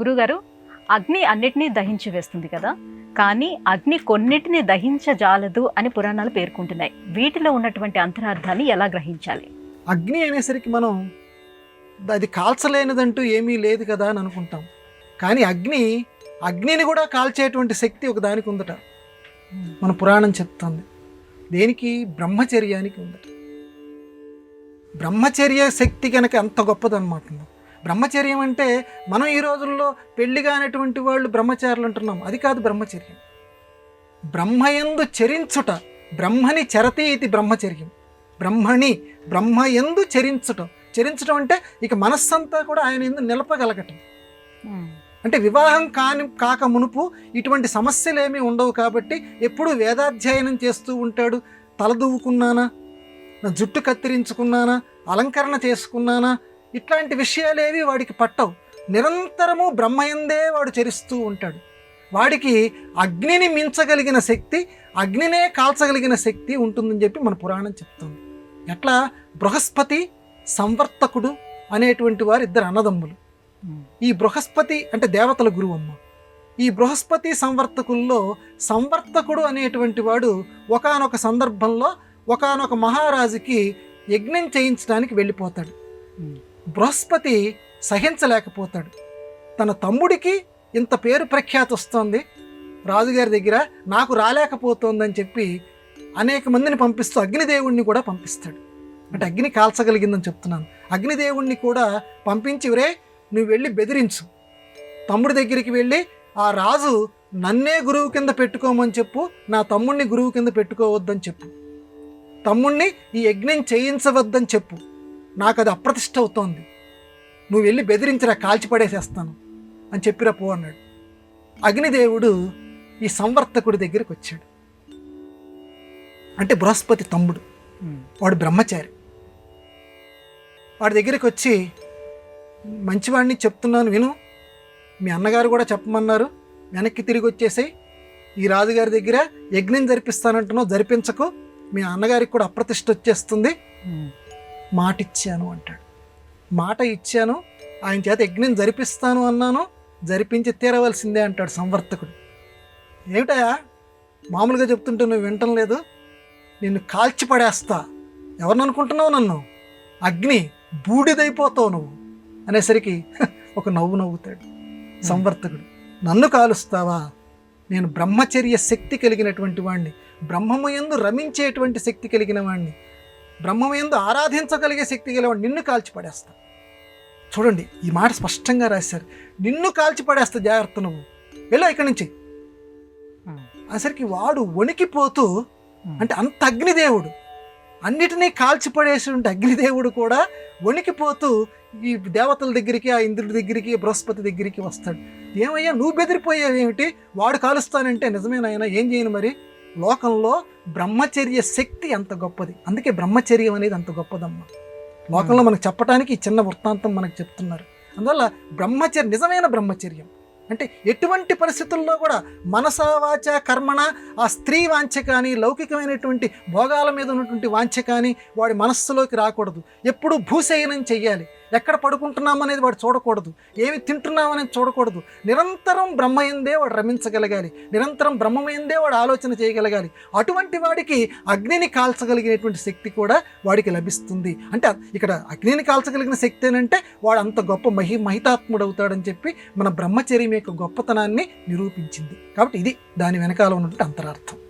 గురుగారు, అగ్ని అన్నిటినీ దహించి వేస్తుంది కదా, కానీ అగ్ని కొన్నిటిని దహించజాలదు అని పురాణాలు పేర్కొంటున్నాయి. వీటిలో ఉన్నటువంటి అంతరార్థాన్ని ఎలా గ్రహించాలి? అగ్ని అనేసరికి మనం అది కాల్చలేనిదంటూ ఏమీ లేదు కదా అని అనుకుంటాం. కానీ అగ్నిని కూడా కాల్చేటువంటి శక్తి ఒక దానికి ఉందట. మన పురాణం చెప్తుంది. దేనికి? బ్రహ్మచర్యానికి ఉందట. బ్రహ్మచర్య శక్తి కనుక అంత గొప్పదన్నమాట. బ్రహ్మచర్యం అంటే మనం ఈ రోజుల్లో పెళ్లి కానటువంటి వాళ్ళు బ్రహ్మచారులు అంటున్నాం. అది కాదు బ్రహ్మచర్యం. బ్రహ్మయందు చరించుట, బ్రహ్మని చరతి ఇది బ్రహ్మచర్యం. బ్రహ్మయందు చరించటం అంటే ఇక మనస్సంతా కూడా ఆయన ఎందు నిలపగలగటం. అంటే వివాహం కాక మునుపు ఇటువంటి సమస్యలు ఏమీ ఉండవు కాబట్టి ఎప్పుడూ వేదాధ్యయనం చేస్తూ ఉంటాడు. తలదువ్వుకున్నానా, నా జుట్టు కత్తిరించుకున్నానా, అలంకరణ చేసుకున్నానా, ఇట్లాంటి విషయాలేవి వాడికి పట్టవు. నిరంతరము బ్రహ్మయందే వాడు చరిస్తూ ఉంటాడు. వాడికి అగ్నిని మించగలిగిన శక్తి, అగ్నినే కాల్చగలిగిన శక్తి ఉంటుందని చెప్పి మన పురాణం చెప్తుంది. ఎట్లా? బృహస్పతి, సంవర్తకుడు అనేటువంటి వారు ఇద్దరు అన్నదమ్ములు. ఈ బృహస్పతి అంటే దేవతల గురువు అమ్మ. ఈ బృహస్పతి సంవర్తకుల్లో సంవర్తకుడు అనేటువంటి వాడు ఒకానొక సందర్భంలో ఒకానొక మహారాజుకి యజ్ఞం చేయించడానికి వెళ్ళిపోతాడు. బృహస్పతి సహించలేకపోతాడు. తన తమ్ముడికి ఇంత పేరు ప్రఖ్యాతి వస్తుంది రాజుగారి దగ్గర, నాకు రాలేకపోతోందని చెప్పి అనేక మందిని పంపిస్తూ అగ్నిదేవుణ్ణి కూడా పంపిస్తాడు. అంటే అగ్ని కాల్చగలిగిందని చెప్తున్నాను. అగ్నిదేవుణ్ణి కూడా పంపించి, ఒరే నువ్వు వెళ్ళి బెదిరించు, తమ్ముడి దగ్గరికి వెళ్ళి ఆ రాజు నన్నే గురువు కింద పెట్టుకోమని చెప్పు, నా తమ్ముడిని గురువు కింద పెట్టుకోవద్దని చెప్పు, తమ్ముడిని ఈ యజ్ఞం చేయించవద్దని చెప్పు, నాకు అది అప్రతిష్ట అవుతోంది, నువ్వు వెళ్ళి బెదిరించరా, కాల్చిపడేసేస్తాను అని చెప్పిరా పో అన్నాడు. అగ్నిదేవుడు ఈ సంవర్తకుడి దగ్గరికి వచ్చాడు. అంటే బృహస్పతి తమ్ముడు, వాడు బ్రహ్మచారి. వాడి దగ్గరికి వచ్చి, మంచివాడిని చెప్తున్నాను విను, మీ అన్నగారు కూడా చెప్పమన్నారు, వెనక్కి తిరిగి వచ్చేసాయి, ఈ రాజుగారి దగ్గర యజ్ఞం జరిపిస్తానంటున్నావు, జరిపించకు, మీ అన్నగారికి కూడా అప్రతిష్ట వచ్చేస్తుంది, మాట ఇచ్చాను అంటాడు. మాట ఇచ్చాను, ఆయన చేత యజ్ఞం జరిపిస్తాను అన్నాను, జరిపించి తీరవలసిందే అంటాడు సంవర్తకుడు. ఏమిటయా మామూలుగా చెప్తుంటే నువ్వు వింటం లేదు, నిన్ను కాల్చి పడేస్తా, ఎవరిని అనుకుంటున్నావు నన్ను, అగ్ని బూడిదైపోతావు నువ్వు అనేసరికి ఒక నవ్వు నవ్వుతాడు సంవర్తకుడు. నన్ను కాలుస్తావా? నేను బ్రహ్మచర్య శక్తి కలిగినటువంటి వాణ్ణి, బ్రహ్మముయందు రమించేటువంటి శక్తి కలిగిన వాణ్ణి, బ్రహ్మముయందు ఆరాధించగలిగే శక్తి కలిగినవాడిని, నిన్ను కాల్చి పడేస్తా. చూడండి, ఈ మాట స్పష్టంగా రాశారు. నిన్ను కాల్చి పడేస్తా, జాగ్రత్త, నువ్వు వెళ్ళా ఇక్కడి నుంచి అనేసరికి వాడు వణికిపోతూ, అంటే అంత అగ్నిదేవుడు, అన్నిటినీ కాల్చిపడేసినటువంటి అగ్నిదేవుడు కూడా వణికిపోతూ ఈ దేవతల దగ్గరికి, ఆ ఇంద్రుడి దగ్గరికి, బృహస్పతి దగ్గరికి వస్తాడు. ఏమయ్యా నువ్వు బెదిరిపోయావేమిటి, వాడు కాలుస్తానంటే? నిజమేనాయన, ఏం చేయను మరి? లోకంలో బ్రహ్మచర్య శక్తి అంత గొప్పది, అందుకే బ్రహ్మచర్యం అనేది అంత గొప్పదమ్మా. లోకంలో మనకు చెప్పడానికి ఈ చిన్న వృత్తాంతం మనకు చెప్తున్నారు. అందువల్ల బ్రహ్మచర్యం, నిజమైన బ్రహ్మచర్యం అంటే ఎటువంటి పరిస్థితుల్లో కూడా మనసా వాచ కర్మణ ఆ స్త్రీ వాంఛ కానీ, లౌకికమైనటువంటి భోగాల మీద ఉన్నటువంటి వాంఛ కానీ వాడి మనస్సులోకి రాకూడదు. ఎప్పుడు భూశయనం చెయ్యాలి, ఎక్కడ పడుకుంటున్నామనేది వాడు చూడకూడదు, ఏమి తింటున్నామనేది చూడకూడదు. నిరంతరం బ్రహ్మయందే వాడు రమించగలగాలి, నిరంతరం బ్రహ్మయందే వాడు ఆలోచన చేయగలగాలి. అటువంటి వాడికి అగ్నిని కాల్చగలిగినటువంటి శక్తి కూడా వాడికి లభిస్తుంది. అంటే ఇక్కడ అగ్నిని కాల్చగలిగిన శక్తి ఏంటంటే వాడు అంత గొప్ప మహితాత్ముడు అవుతాడని చెప్పి మన బ్రహ్మచర్యం యొక్క గొప్పతనాన్ని నిరూపించింది. కాబట్టి ఇది దాని వెనకాల ఉన్నటువంటి అంతరార్థం.